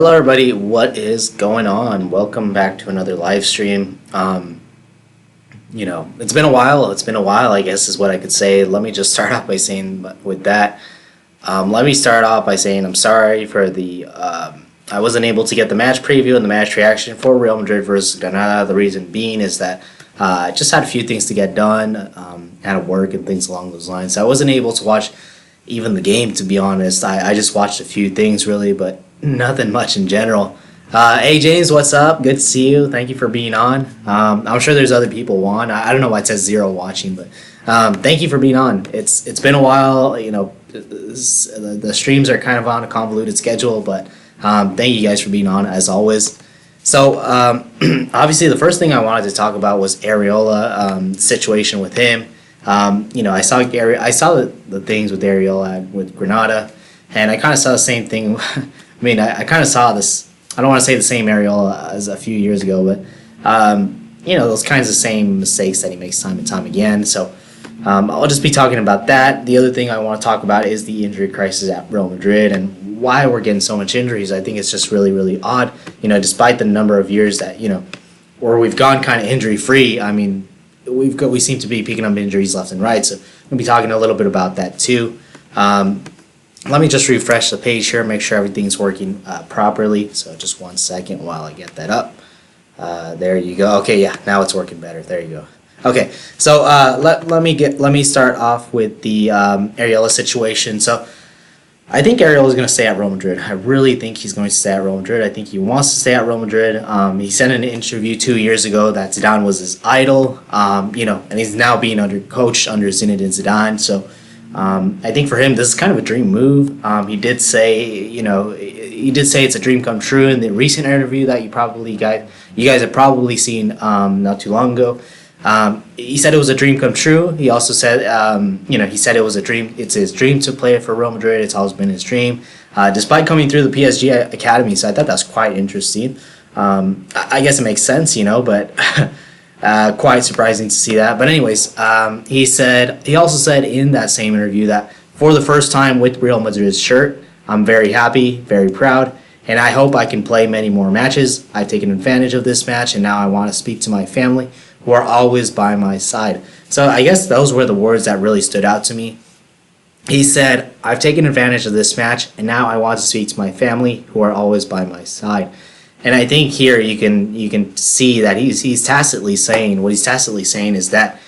Hello everybody, what is going on? Welcome back to another live stream. It's been a while. It's been a while, I guess is what I could say. Let me just start off by saying with that. Let me start off by saying I'm sorry for the I wasn't able to get the match preview and the match reaction for Real Madrid versus Granada. The reason being is that I just had a few things to get done, had to work and things along those lines. So I wasn't able to watch even the game, to be honest. I just watched a few things really, but nothing much in general. Hey James, what's up? Good to see you. Thank you for being on. I'm sure there's other people on. I don't know why it says 0 watching, but thank you for being on. It's been a while. The streams are kind of on a convoluted schedule, but thank you guys for being on as always. So obviously the first thing I wanted to talk about was Areola, situation with him. I saw the things with Areola with Granada, and I kind of saw the same thing. I kind of saw this. I don't want to say the same Areola as a few years ago, but those kinds of same mistakes that he makes time and time again. So I'll just be talking about that. The other thing I want to talk about is the injury crisis at Real Madrid and why we're getting so much injuries. I think it's just really, really odd. Despite the number of years that where we've gone kind of injury free. We seem to be picking up injuries left and right. So we'll be talking a little bit about that too. Let me just refresh the page here, make sure everything's working properly. So just 1 second while I get that up. There you go. Okay, yeah, now it's working better. There you go. Okay, so let me start off with the Areola situation. So I think Areola is going to stay at Real Madrid. I really think he's going to stay at Real Madrid. I think he wants to stay at Real Madrid. He said in an interview 2 years ago that Zidane was his idol. And he's now being coached under Zinedine Zidane. So I think for him this is kind of a dream move. He did say it's a dream come true in the recent interview that you guys have probably seen not too long ago. He said it was a dream come true. He also said he said it was a dream. It's his dream to play for Real Madrid. It's always been his dream, despite coming through the PSG academy. So I thought that's quite interesting. I guess it makes sense, but. Quite surprising to see that. But anyways, he also said in that same interview that for the first time with Real Madrid's shirt, I'm very happy, very proud, and I hope I can play many more matches. I've taken advantage of this match, and now I want to speak to my family, who are always by my side. So I guess those were the words that really stood out to me. He said, I've taken advantage of this match, and now I want to speak to my family, who are always by my side. And I think here you can see that he's tacitly saying is that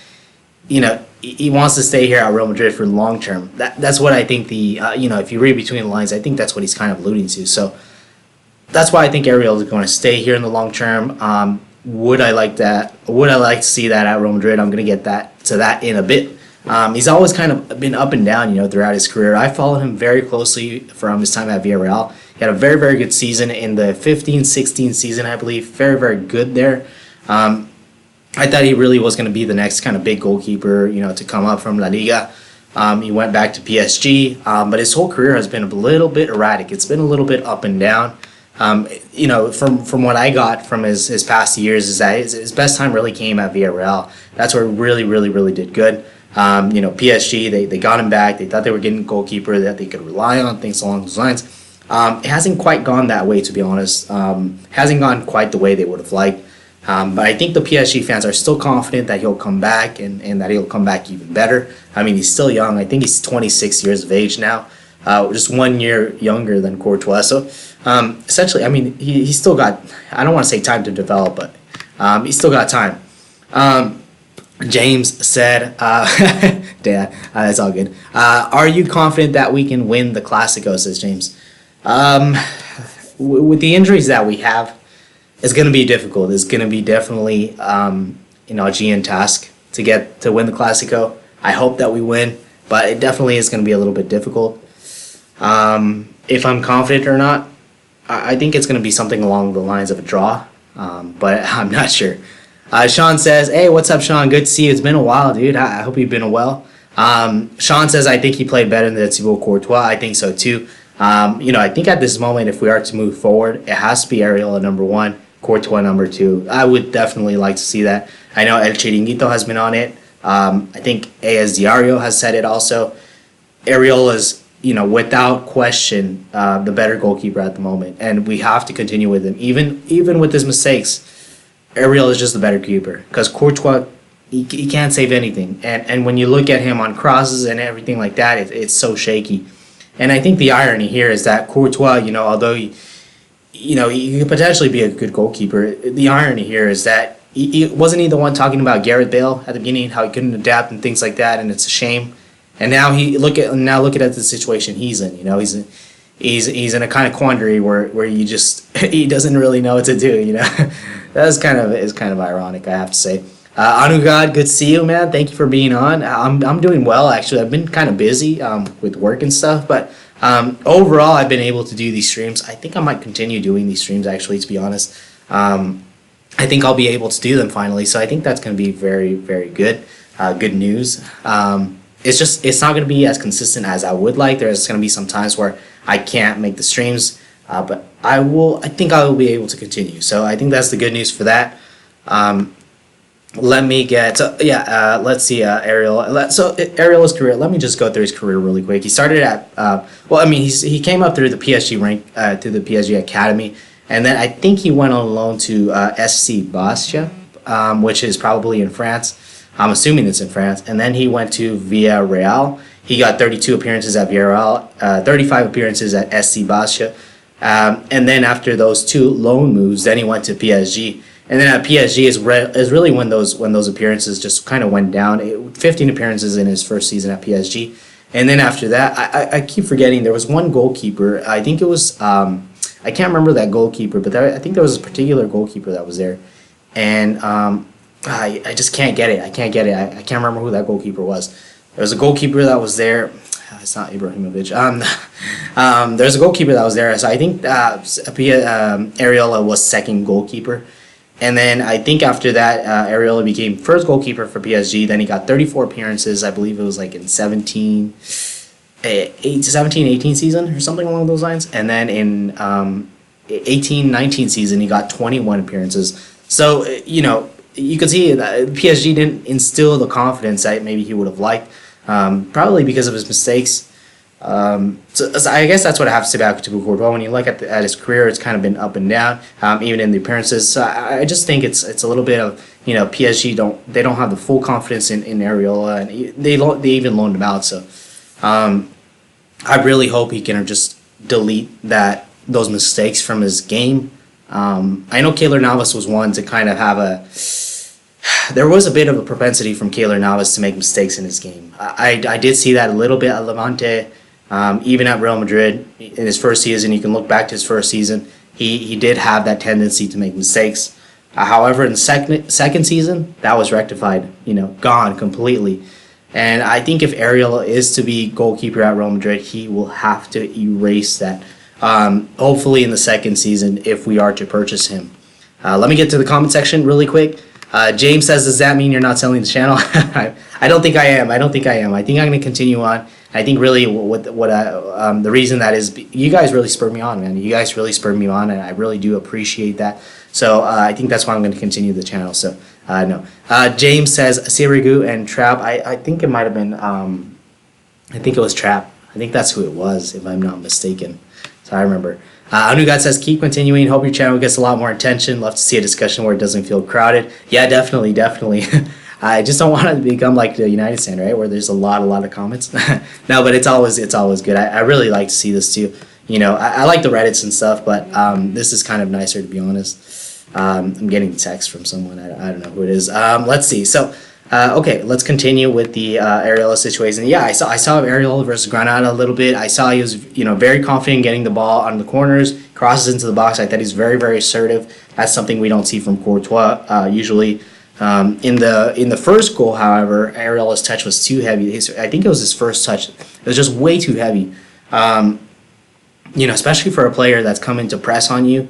he wants to stay here at Real Madrid for the long term. That's what I think if you read between the lines, I think that's what he's kind of alluding to. So that's why I think Areola is going to stay here in the long term. Would I like that? Would I like to see that at Real Madrid? I'm going to get to that in a bit. He's always kind of been up and down, throughout his career. I followed him very closely from his time at Villarreal. He had a very, very good season in the 15-16 season, I believe. Very, very good there. I thought he really was going to be the next kind of big goalkeeper, to come up from La Liga. He went back to PSG, but his whole career has been a little bit erratic. It's been a little bit up and down. From what I got from his past years is that his best time really came at Villarreal. That's where he really, really, really did good. PSG, they got him back. They thought they were getting a goalkeeper that they could rely on, things along those lines. It hasn't quite gone that way, to be honest. Hasn't gone quite the way they would have liked. But I think the PSG fans are still confident that he'll come back and that he'll come back even better. He's still young. I think he's 26 years of age now, just 1 year younger than Courtois. So essentially, he's still got, I don't want to say time to develop, but he's still got time. James said, Dad, that's all good. Are you confident that we can win the Clásico, says James. With the injuries that we have, it's going to be difficult. It's going to be definitely a Aegean task to win the Clásico. I hope that we win, but it definitely is going to be a little bit difficult. If I'm confident or not, I think it's going to be something along the lines of a draw, but I'm not sure. Sean says, hey, what's up, Sean? Good to see you. It's been a while, dude. I hope you've been well. Sean says, I think he played better than Thibaut Courtois. I think so, too. I think at this moment, if we are to move forward, it has to be Areola number 1, Courtois number 2. I would definitely like to see that. I know El Chiringuito has been on it. I think AS Diario has said it also. Areola's without question, the better goalkeeper at the moment, and we have to continue with him, even with his mistakes. Areola is just the better keeper because Courtois, he can't save anything, and when you look at him on crosses and everything like that, it's so shaky. And I think the irony here is that Courtois, although he could potentially be a good goalkeeper, the irony here is that wasn't he the one talking about Gareth Bale at the beginning, how he couldn't adapt and things like that, and it's a shame. And now look at the situation he's in. He's in a kind of quandary where he doesn't really know what to do. That's kind of ironic, I have to say. Anugad, good to see you, man. Thank you for being on. I'm doing well, actually. I've been kind of busy with work and stuff, but overall, I've been able to do these streams. I think I might continue doing these streams, actually, to be honest. I think I'll be able to do them finally, so I think that's going to be very, very good. Good news. It's not going to be as consistent as I would like. There's going to be some times where I can't make the streams, but I think I will be able to continue. So I think that's the good news for that. Let's see, Areola. So Areola's career, let me just go through his career really quick. He started at, he came up through the PSG through the PSG Academy, and then I think he went on loan to SC Bastia, which is probably in France. I'm assuming it's in France. And then he went to Villarreal. He got 32 appearances at Villarreal, 35 appearances at SC Bastia. And then after those two loan moves, then he went to PSG. And then at PSG is really when those appearances just kind of went down. 15 appearances in his first season at PSG. And then after that, I keep forgetting, there was one goalkeeper. I think it was, I can't remember that goalkeeper, but I think there was a particular goalkeeper that was there. And I just can't get it. I can't remember who that goalkeeper was. There was a goalkeeper that was there. It's not Ibrahimovic. There's a goalkeeper that was there. So I think Areola was second goalkeeper. And then I think after that, Areola became first goalkeeper for PSG. Then he got 34 appearances. I believe it was like in 18 season or something along those lines. And then in 18-19 season, he got 21 appearances. So, you could see that PSG didn't instill the confidence that maybe he would have liked, probably because of his mistakes. So I guess that's what I have to say about Courtois. When you look at his career, it's kind of been up and down, even in the appearances. So I just think it's a little bit of, PSG don't have the full confidence in Areola, and they even loaned him out. So I really hope he can just delete those mistakes from his game. I know Keylor Navas was one to kind of have there was a bit of a propensity from Keylor Navas to make mistakes in his game. I did see that a little bit at Levante, even at Real Madrid in his first season. You can look back to his first season. He did have that tendency to make mistakes. However, in the second season, that was rectified, gone completely. And I think if Areola is to be goalkeeper at Real Madrid, he will have to erase that. Hopefully in the second season, if we are to purchase him. Let me get to the comment section really quick. James says, does that mean you're not selling the channel? I don't think I am. I think I'm going to continue on. I think really the reason that is, you guys really spurred me on, man. You guys really spurred me on, and I really do appreciate that. So I think that's why I'm going to continue the channel. So no. James says, Sirigu and Trap. I think it might have been, I think it was Trap. I think that's who it was, if I'm not mistaken. So I remember. Anugad says, keep continuing. Hope your channel gets a lot more attention. Love to see a discussion where it doesn't feel crowded. Yeah, definitely. I just don't want it to become like the United Stand, right, where there's a lot of comments. No, but it's always good. I really like to see this too. I like the Reddits and stuff, but this is kind of nicer, to be honest. I'm getting text from someone. I don't know who it is. Let's see. So. Okay, let's continue with the Areola situation. Yeah, I saw Areola versus Granada a little bit. I saw he was, very confident getting the ball on the corners, crosses into the box. I thought he's very, very assertive. That's something we don't see from Courtois usually. In the first goal, however, Areola's touch was too heavy. I think it was his first touch. It was just way too heavy. Especially for a player that's coming to press on you.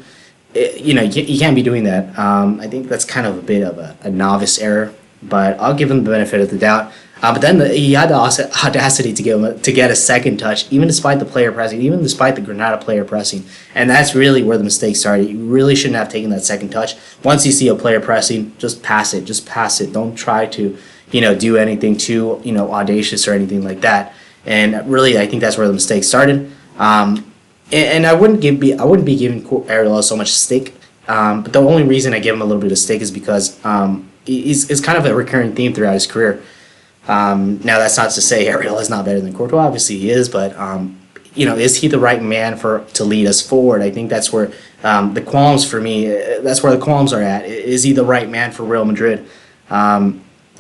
You can't be doing that. I think that's kind of a bit of a novice error. But I'll give him the benefit of the doubt. But then he had the audacity to get a second touch, even despite the player pressing, even despite the Granada player pressing. And that's really where the mistake started. You really shouldn't have taken that second touch. Once you see a player pressing, just pass it. Just pass it. Don't try to, do anything too, audacious or anything like that. and really I think that's where the mistake started. And I wouldn't be giving Areola so much stick. But the only reason I give him a little bit of stick is because it's kind of a recurring theme throughout his career. Now that's not to say Areola is not better than Courtois. Obviously he is, but is he the right man to lead us forward? I think that's where the qualms for me. That's where the qualms are at. Is he the right man for Real Madrid?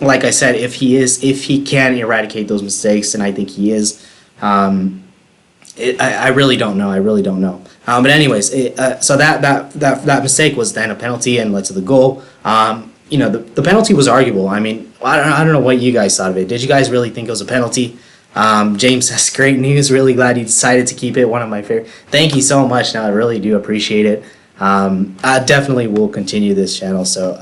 Like I said, if he can eradicate those mistakes, and I think he is. I really don't know. I really don't know. But anyways, so that mistake was then a penalty and led to the goal. The penalty was arguable. I mean, I don't know what you guys thought of it. Did you guys really think it was a penalty? James says, great news. Really glad you decided to keep it. One of my favorite. Thank you so much. Now I really do appreciate it. I definitely will continue this channel. So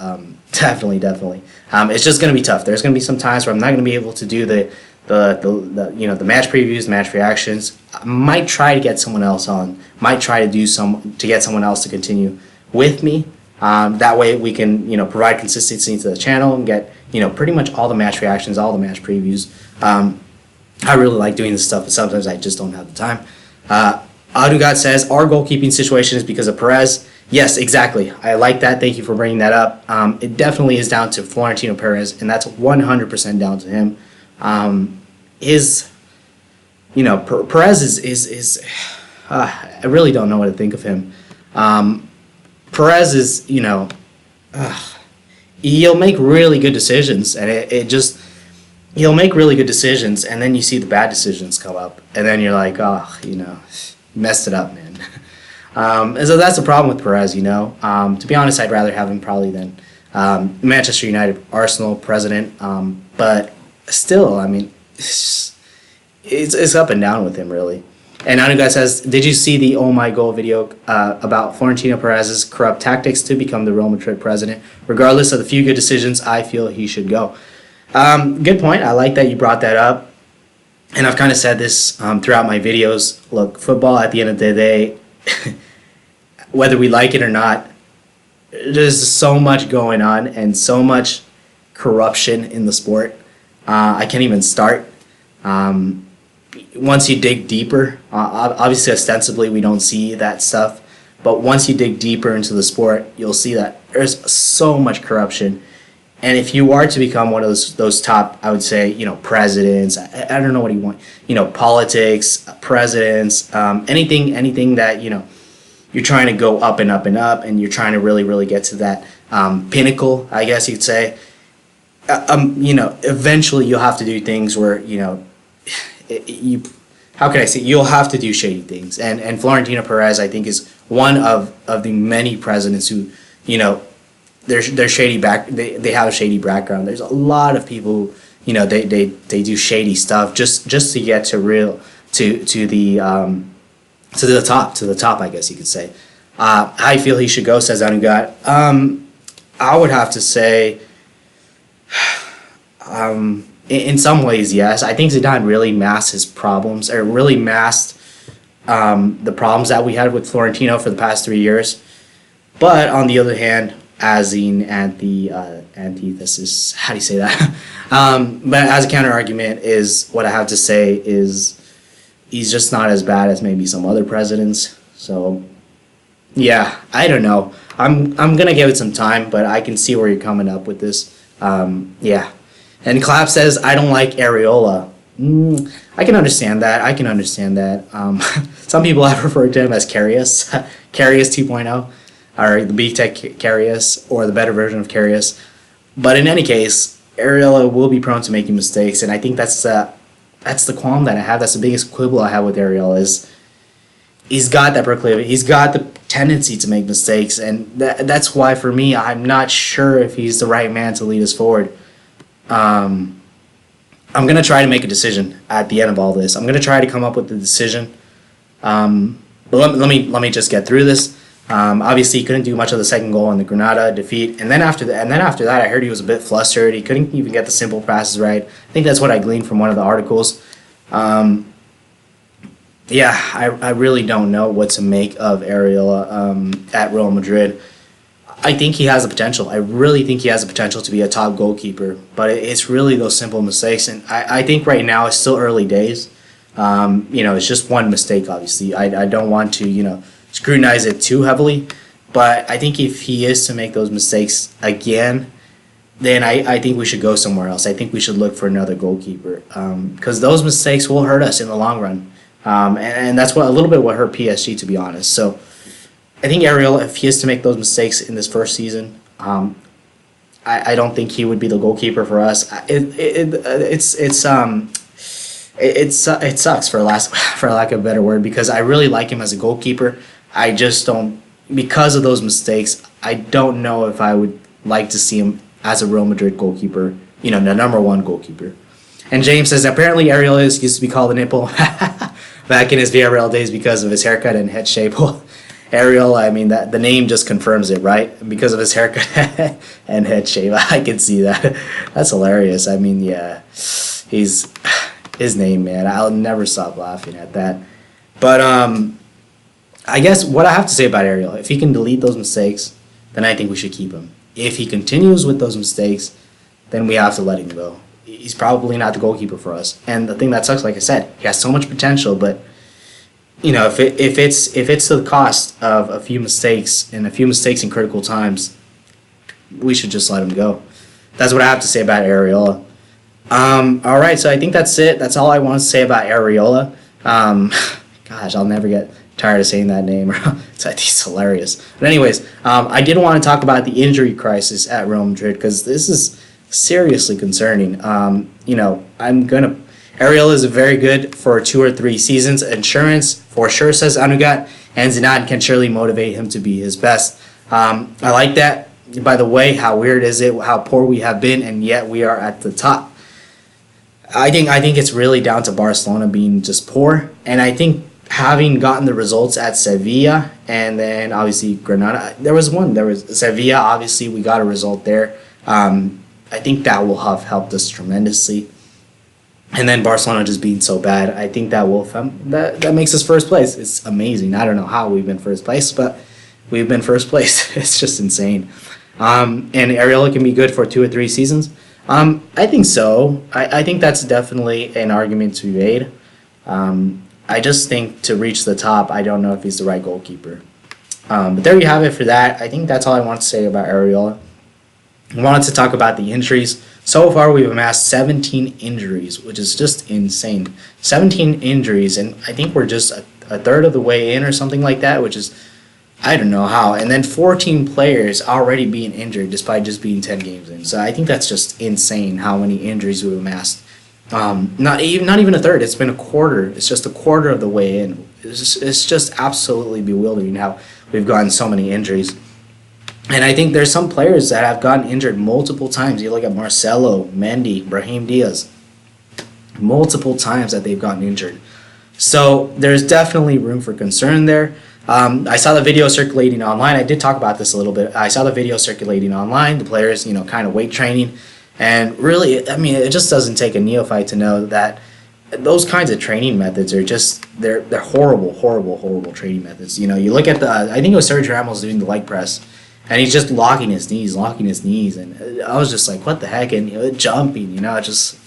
definitely. It's just going to be tough. There's going to be some times where I'm not going to be able to do the match previews, match reactions. I might try to get someone else on. Might try to get someone else to continue with me. That way we can provide consistency to the channel and get pretty much all the match reactions, all the match previews. I really like doing this stuff, but sometimes I just don't have the time. Adugat says our goalkeeping situation is because of Perez. Yes, exactly. I like that. Thank you for bringing that up. It definitely is down to Florentino Perez, and that's 100% down to him. Perez is I really don't know what to think of him. Perez is, he'll make really good decisions, and he'll make really good decisions, and then you see the bad decisions come up, and then you're like, messed it up, man. And so that's the problem with Perez, To be honest, I'd rather have him probably than Manchester United, Arsenal president, but still, I mean, it's up and down with him, really. And Anuga says, did you see the Oh My Goal video about Florentino Perez's corrupt tactics to become the Real Madrid president? Regardless of the few good decisions, I feel he should go. Good point. I like that you brought that up. And I've kind of said this throughout my videos. Look, football, at the end of the day, whether we like it or not, there's so much going on and so much corruption in the sport. I can't even start. Once you dig deeper, obviously ostensibly we don't see that stuff, but once you dig deeper into the sport, you'll see that there's so much corruption. And if you are to become one of those top, I would say, presidents, I don't know what you want, politics, presidents, anything that, you're trying to go up and up and up, and you're trying to really, really get to that pinnacle, I guess you'd say. Eventually you'll have to do things where, you'll have to do shady things. And Florentino Perez, I think, is one of the many presidents who, they're shady they have a shady background. There's a lot of people who, they do shady stuff just to get to the top, I guess you could say. I feel he should go, says Anugat. I would have to say, in some ways, yes. I think Zidane really masked his problems, or really masked the problems that we had with Florentino for the past 3 years. But on the other hand, as in antithesis, how do you say that? But as a counter argument, is what I have to say is he's just not as bad as maybe some other presidents. So yeah, I don't know. I'm gonna give it some time, but I can see where you're coming up with this. Yeah. And Clap says, I don't like Areola. I can understand that. Some people have referred to him as Karius. Karius 2.0, or the Big Tech Karius, or the better version of Karius. But in any case, Areola will be prone to making mistakes, and I think that's the qualm that I have. That's the biggest quibble I have with Areola, is he's got that proclivity. He's got the tendency to make mistakes, and that's why, for me, I'm not sure if he's the right man to lead us forward. I'm going to try to make a decision at the end of all this. I'm going to try to come up with a decision. But let me just get through this. Obviously, he couldn't do much of the second goal in the Granada defeat, and then after that, I heard he was a bit flustered. He couldn't even get the simple passes right. I think that's what I gleaned from one of the articles. Yeah, I really don't know what to make of Areola at Real Madrid. I think he has the potential. I really think he has the potential to be a top goalkeeper, but it's really those simple mistakes. And I think right now it's still early days It's just one mistake, obviously. I don't want to, scrutinize it too heavily. But I think if he is to make those mistakes again, then I think we should go somewhere else. I think we should look for another goalkeeper because those mistakes will hurt us in the long run. And that's a little bit what hurt PSG, to be honest. So I think Areola, if he is to make those mistakes in this first season, I don't think he would be the goalkeeper for us. It sucks for lack of a better word, because I really like him as a goalkeeper. I just don't, because of those mistakes. I don't know if I would like to see him as a Real Madrid goalkeeper. The number one goalkeeper. And James says apparently Areola used to be called a nipple back in his Villarreal days because of his haircut and head shape. Well, Areola, I mean, that the name just confirms it, right? Because of his haircut and head shape. I can see that. That's hilarious. I mean, yeah, his name, man. I'll never stop laughing at that. But I guess what I have to say about Areola, if he can delete those mistakes, then I think we should keep him. If he continues with those mistakes, then we have to let him go. He's probably not the goalkeeper for us. And the thing that sucks, like I said, he has so much potential, but if it's to the cost of a few mistakes in critical times, we should just let him go. That's what I have to say about Areola. All right, so I think that's it. That's all I want to say about Areola. Gosh, I'll never get tired of saying that name. I think it's hilarious. But anyways, I did want to talk about the injury crisis at Real Madrid because this is seriously concerning. Areola is very good for 2 or 3 seasons. Insurance, for sure, says Anugat, and Zidane can surely motivate him to be his best. I like that. By the way, how weird is it how poor we have been, and yet we are at the top? I think it's really down to Barcelona being just poor, and I think having gotten the results at Sevilla and then obviously Granada, there was Sevilla, obviously we got a result there. I think that will have helped us tremendously. And then Barcelona just being so bad, I think that makes us first place. It's amazing. I don't know how we've been first place, but we've been first place. It's just insane. And Areola can be good for 2 or 3 seasons. I think so. I think that's definitely an argument to be made. I just think to reach the top, I don't know if he's the right goalkeeper. But there you have it for that. I think that's all I want to say about Areola. I wanted to talk about the injuries. So far, we've amassed 17 injuries, which is just insane. 17 injuries, and I think we're just a third of the way in or something like that, which is, I don't know how. And then 14 players already being injured despite just being 10 games in. So I think that's just insane how many injuries we've amassed. Not even a third. It's been a quarter. It's just a quarter of the way in. It's just absolutely bewildering how we've gotten so many injuries. And I think there's some players that have gotten injured multiple times. You look at Marcelo, Mendy, Brahim Diaz. Multiple times that they've gotten injured. So there's definitely room for concern there. I saw the video circulating online. I did talk about this a little bit. I saw the video circulating online. The players, kind of weight training. And really, I mean, it just doesn't take a neophyte to know that those kinds of training methods are just, they're horrible, horrible, horrible training methods. You look at I think it was Sergio Ramos doing the leg press. And he's just locking his knees. And I was just like, what the heck? And jumping, just,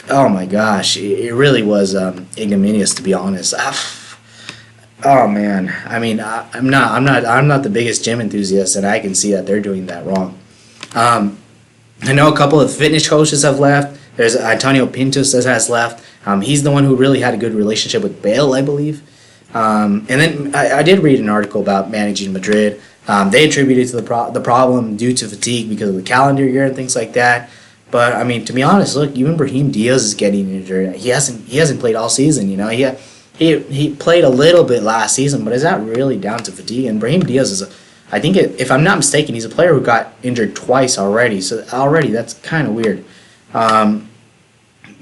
oh my gosh. It really was ignominious, to be honest. Oh man. I mean, I'm not the biggest gym enthusiast, and I can see that they're doing that wrong. I know a couple of fitness coaches have left. There's Antonio Pintos that has left. He's the one who really had a good relationship with Bale, I believe. And then I did read an article about managing Madrid. They attributed to the problem due to fatigue because of the calendar year and things like that. But I mean, to be honest, look, even Brahim Diaz is getting injured. He hasn't played all season. He played a little bit last season, but is that really down to fatigue? And Brahim Diaz is if I'm not mistaken, he's a player who got injured twice already. So already that's kind of weird.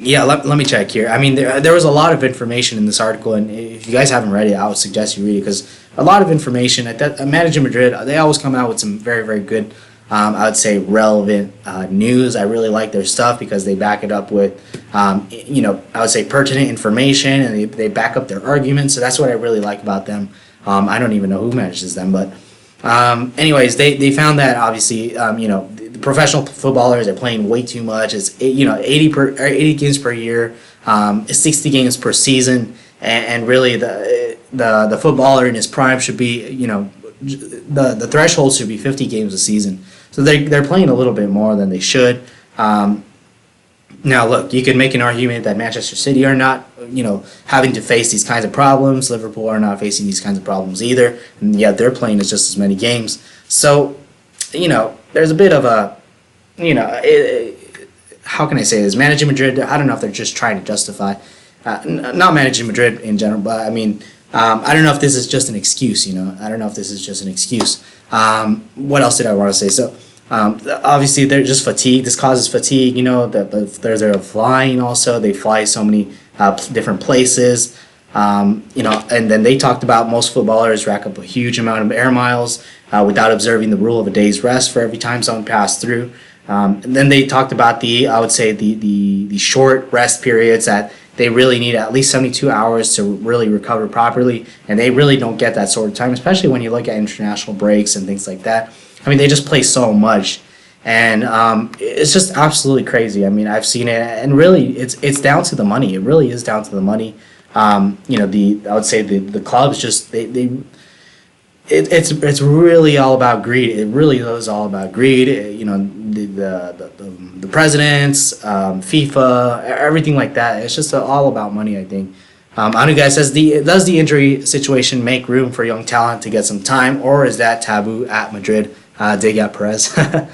Yeah, let me check here. I mean, there was a lot of information in this article, and if you guys haven't read it, I would suggest you read it because a lot of information. At Managing Madrid, they always come out with some very, very good, I would say, relevant news. I really like their stuff because they back it up with, I would say pertinent information, and they back up their arguments. So that's what I really like about them. I don't even know who manages them, but anyways, they found that obviously, the professional footballers are playing way too much. It's 80 games per year. It's 60 games per season, and really the footballer in his prime should be, the threshold should be 50 games a season. So they're playing a little bit more than they should. Now, look, you could make an argument that Manchester City are not, having to face these kinds of problems. Liverpool are not facing these kinds of problems either, and yet they're playing just as many games. So, there's a bit of a, how can I say this? Managing Madrid, I don't know if they're just trying to justify, not managing Madrid in general, but I mean, I don't know if this is just an excuse, I don't know if this is just an excuse. What else did I want to say? So, obviously, they're just fatigued. This causes fatigue, they're flying also. They fly so many different places, and then they talked about most footballers rack up a huge amount of air miles without observing the rule of a day's rest for every time someone passed through. And then they talked about the short rest periods that they really need at least 72 hours to really recover properly, and they really don't get that sort of time, especially when you look at international breaks and things like that. I mean, they just play so much, and it's just absolutely crazy. I mean, I've seen it, and really, it's down to the money. It really is down to the money. I would say the clubs just it's really all about greed. It really is all about greed. The presidents, FIFA, everything like that. It's just all about money, I think. Anu guy says, does the injury situation make room for young talent to get some time, or is that taboo at Madrid? Dig at Perez. I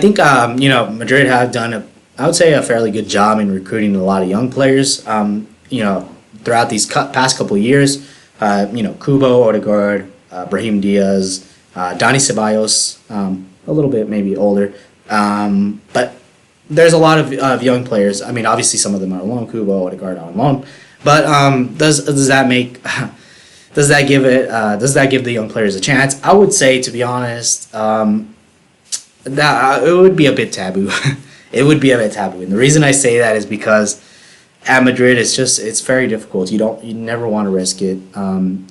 think Madrid have done I would say a fairly good job in recruiting a lot of young players. Throughout these past couple of years, Kubo, Odegaard, Brahim Diaz, Dani Ceballos, a little bit maybe older, but there's a lot of young players. I mean, obviously some of them are on loan. Kubo, Odegaard on loan, but does that make does that give the young players a chance? I would say, to be honest, that it would be a bit taboo. It would be a bit taboo, and the reason I say that is because at Madrid, it's very difficult. You never want to risk it.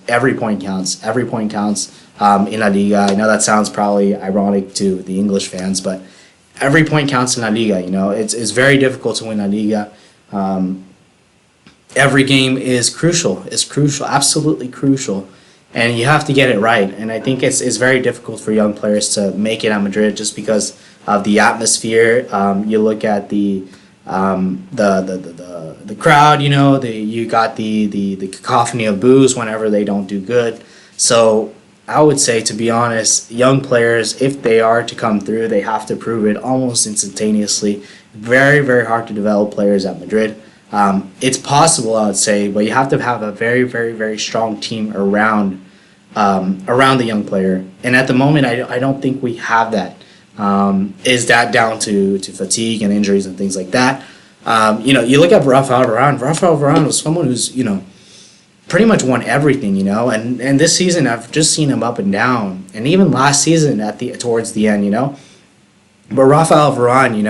Every point counts. Every point counts in La Liga. I know that sounds probably ironic to the English fans, but every point counts in La Liga. It's very difficult to win La Liga. Every game is crucial. It's crucial, absolutely crucial, and you have to get it right. And I think it's very difficult for young players to make it at Madrid just because of the atmosphere. You look at the crowd. You got the cacophony of boos whenever they don't do good. So I would say, to be honest, young players, if they are to come through, they have to prove it almost instantaneously. Very, very hard to develop players at Madrid. It's possible, I would say, but you have to have a very, very, very strong team around the young player. And at the moment, I don't think we have that. Is that down to fatigue and injuries and things like that? You look at Rafael Varane. Rafael Varane was someone who's pretty much won everything. And this season I've just seen him up and down, and even last season towards the end. But Rafael Varane,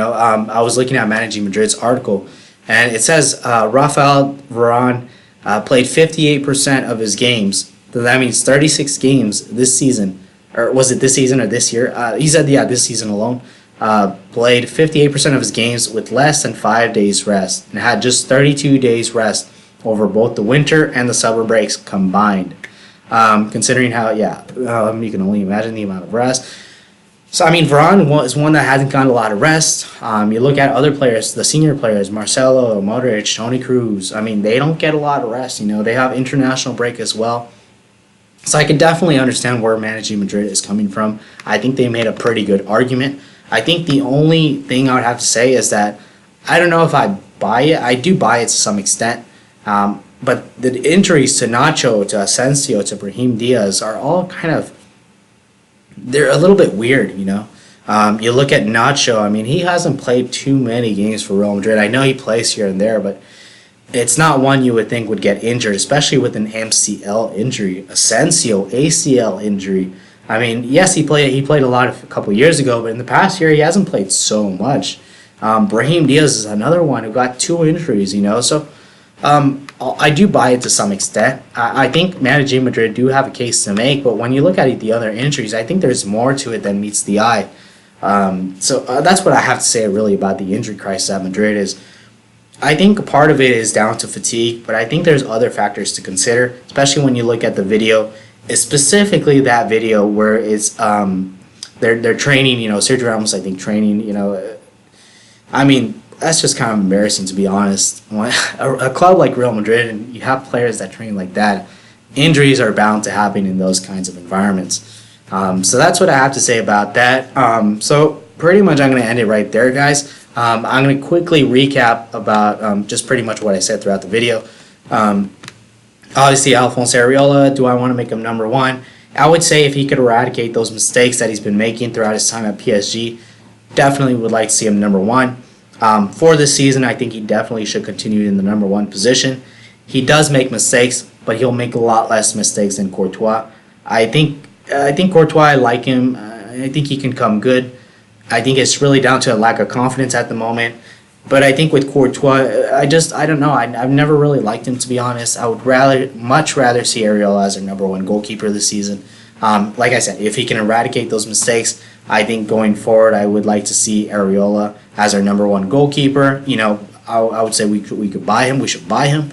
I was looking at Managing Madrid's article, and it says Rafael Varane played 58% of his games. So that means 36 games this season. Or was it this season or this year? He said, this season alone. Played 58% of his games with less than 5 days rest, and had just 32 days rest over both the winter and the summer breaks combined. Considering how, you can only imagine the amount of rest. So, I mean, Varane is one that hasn't gotten a lot of rest. You look at other players, the senior players, Marcelo, Modric, Toni Kroos. I mean, they don't get a lot of rest. They have international break as well. So I can definitely understand where Managing Madrid is coming from. I think they made a pretty good argument. I think the only thing I would have to say is that I don't know if I buy it. I do buy it to some extent. But the injuries to Nacho, to Asensio, to Brahim Diaz are all they're a little bit weird, You look at Nacho, I mean, he hasn't played too many games for Real Madrid. I know he plays here and there, but it's not one you would think would get injured, especially with an MCL injury. Asensio, ACL injury. I mean, yes, he played a lot a couple years ago, but in the past year he hasn't played so much. Brahim Diaz is another one who got 2 injuries, So I do buy it to some extent. I think Managing Madrid do have a case to make, but when you look at the other injuries, I think there's more to it than meets the eye. So that's what I have to say really about the injury crisis at Madrid is I think a part of it is down to fatigue, but I think there's other factors to consider, especially when you look at the video, specifically that video where it's they're training, Sergio Ramos, I think training, I mean, that's just kind of embarrassing to be honest. When a club like Real Madrid and you have players that train like that, injuries are bound to happen in those kinds of environments. So that's what I have to say about that. So pretty much I'm going to end it right there, guys. I'm going to quickly recap about just pretty much what I said throughout the video. Obviously, Alphonse Areola, do I want to make him number one? I would say if he could eradicate those mistakes that he's been making throughout his time at PSG, definitely would like to see him number one. For this season, I think he definitely should continue in the number one position. He does make mistakes, but he'll make a lot less mistakes than Courtois. I think Courtois, I like him. I think he can come good. I think it's really down to a lack of confidence at the moment. But I think with Courtois, I don't know. I've never really liked him, to be honest. I would much rather see Areola as our number one goalkeeper this season. Like I said, if he can eradicate those mistakes, I think going forward, I would like to see Areola as our number one goalkeeper. I would say we could buy him. We should buy him.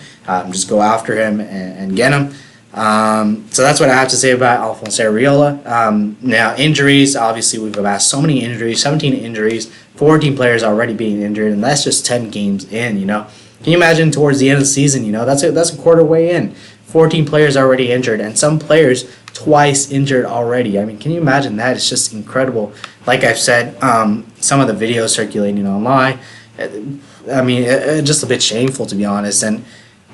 Just go after him and get him. So that's what I have to say about Alphonse Areola. Now, injuries, obviously we've had so many injuries, 17 injuries, 14 players already being injured, and that's just 10 games in, Can you imagine towards the end of the season, that's a quarter way in, 14 players already injured, and some players twice injured already. I mean, can you imagine that? It's just incredible. Like I've said, some of the videos circulating online, I mean, just a bit shameful, to be honest, and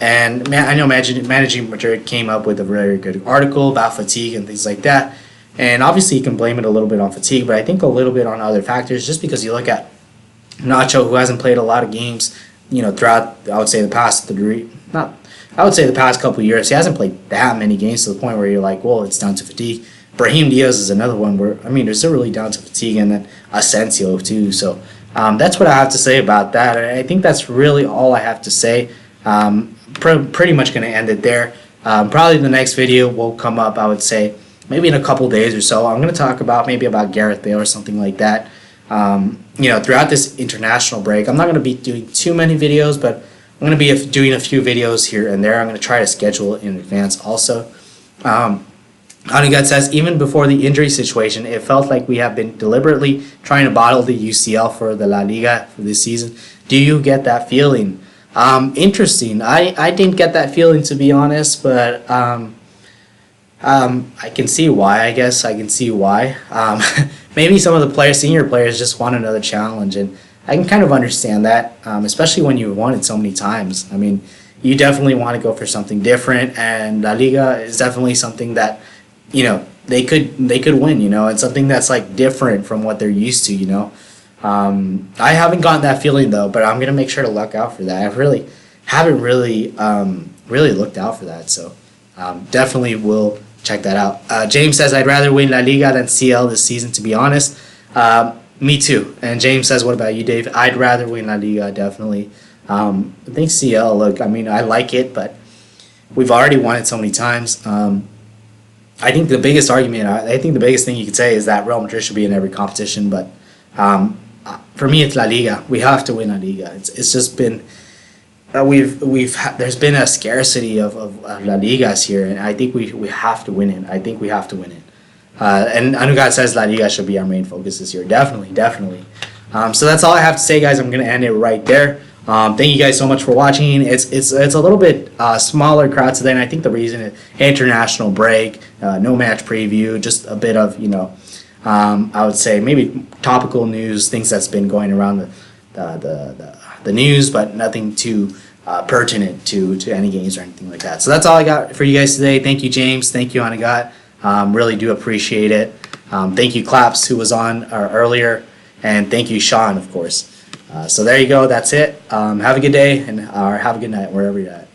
I know Managing Madrid came up with a very good article about fatigue and things like that. And obviously you can blame it a little bit on fatigue, but I think a little bit on other factors, just because you look at Nacho, who hasn't played a lot of games, throughout, I would say, the past couple of years. He hasn't played that many games to the point where you're like, well, it's down to fatigue. Brahim Diaz is another one where, I mean, it's really down to fatigue, and then Asensio too. So that's what I have to say about that. And I think that's really all I have to say. Pretty much going to end it there. Probably the next video will come up, I would say, maybe in a couple days or so. I'm going to talk about Gareth Bale or something like that. Throughout this international break, I'm not going to be doing too many videos, but I'm going to be doing a few videos here and there. I'm going to try to schedule it in advance also. Anigat says, even before the injury situation, it felt like we have been deliberately trying to bottle the UCL for the La Liga for this season. Do you get that feeling? Interesting. I didn't get that feeling, to be honest, but I can see why. I guess I can see why. Maybe some of the senior players, just want another challenge, and I can kind of understand that, especially when you've won it so many times. I mean, you definitely want to go for something different, and La Liga is definitely something that they could win, and something that's like different from what they're used to, I haven't gotten that feeling though, but I'm gonna make sure to look out for that. I haven't really looked out for that, so definitely will check that out. James says, I'd rather win La Liga than CL this season, to be honest. Me too. And James says, what about you, Dave? I'd rather win La Liga, definitely. I think CL, look, I mean, I like it, but we've already won it so many times. I think the biggest thing you could say is that Real Madrid should be in every competition, but for me, it's La Liga. We have to win La Liga. It's just been there's been a scarcity of La Ligas here, and I think we have to win it. I think we have to win it. And Anugat says La Liga should be our main focus this year. Definitely. So that's all I have to say, guys. I'm gonna end it right there. Thank you guys so much for watching. It's a little bit smaller crowd today, and I think the reason is international break, no match preview, just a bit of I would say maybe topical news, things that's been going around the news, but nothing too pertinent to any games or anything like that. So that's all I got for you guys today. Thank you, James. Thank you, Anagat. Really do appreciate it. Thank you, Claps, who was on earlier, and thank you, Sean, of course. So there you go. That's it. Have a good day, or have a good night wherever you're at.